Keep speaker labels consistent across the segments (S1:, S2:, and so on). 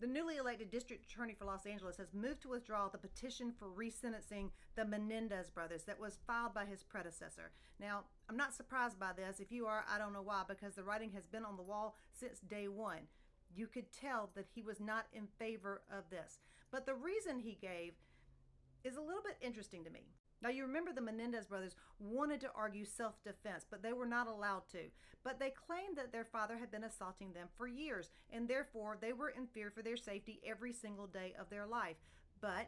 S1: The newly elected district attorney for Los Angeles has moved to withdraw the petition for resentencing the Menendez brothers that was filed by his predecessor. Now, I'm not surprised by this. If you are, I don't know why, because the writing has been on the wall since day one. You could tell that he was not in favor of this. But the reason he gave is a little bit interesting to me. Now, you remember the Menendez brothers wanted to argue self-defense, but they were not allowed to. But they claimed that their father had been assaulting them for years, and therefore they were in fear for their safety every single day of their life. But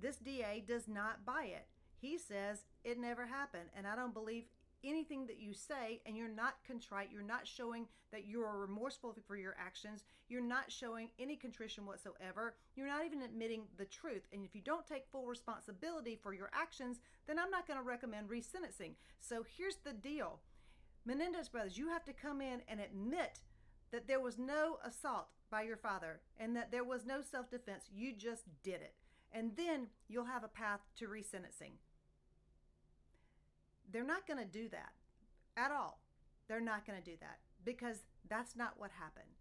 S1: this DA does not buy it. He says it never happened, and I don't believe anything that you say, and you're not contrite, you're not showing that you're remorseful for your actions, you're not showing any contrition whatsoever, you're not even admitting the truth. And if you don't take full responsibility for your actions, then I'm not going to recommend resentencing. So here's the deal. Menendez brothers, you have to come in and admit that there was no assault by your father and that there was no self-defense. You just did it. And then you'll have a path to resentencing. They're not going to do that at all. They're not going to do that because that's not what happened.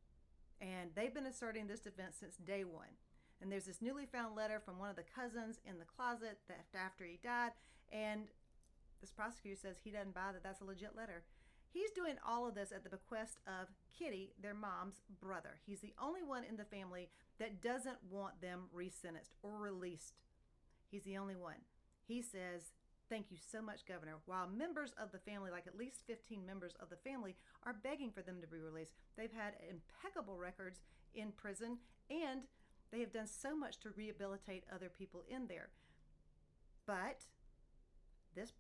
S1: And they've been asserting this defense since day one. And there's this newly found letter from one of the cousins in the closet that after he died. And this prosecutor says he doesn't buy that that's a legit letter. He's doing all of this at the bequest of Kitty, their mom's brother. He's the only one in the family that doesn't want them resentenced or released. He's the only one. He says, "Thank you so much, Governor." While members of the family, like at least 15 members of the family, are begging for them to be released. They've had impeccable records in prison, and they have done so much to rehabilitate other people in there. But this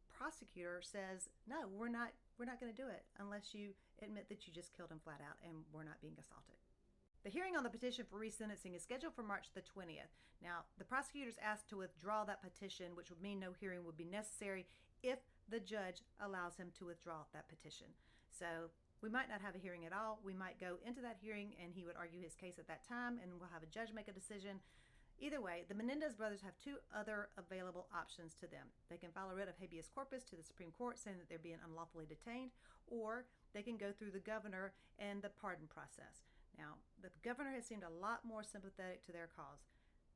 S1: prosecutor says, no, we're not going to do it unless you admit that you just killed him flat out and we're not being assaulted. The hearing on the petition for resentencing is scheduled for March the 20th. Now, the prosecutors asked to withdraw that petition, which would mean no hearing would be necessary if the judge allows him to withdraw that petition. So we might not have a hearing at all. We might go into that hearing and he would argue his case at that time and we'll have a judge make a decision. Either way, the Menendez brothers have two other available options to them. They can file a writ of habeas corpus to the Supreme Court saying that they're being unlawfully detained, or they can go through the governor and the pardon process. Now, the governor has seemed a lot more sympathetic to their cause,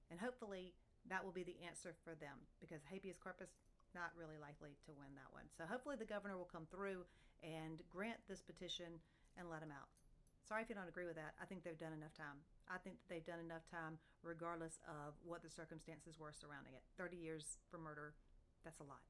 S1: and hopefully that will be the answer for them because habeas corpus, not really likely to win that one. So hopefully the governor will come through and grant this petition and let him out. Sorry if you don't agree with that. I think they've done enough time. I think that they've done enough time regardless of what the circumstances were surrounding it. 30 years for murder, that's a lot.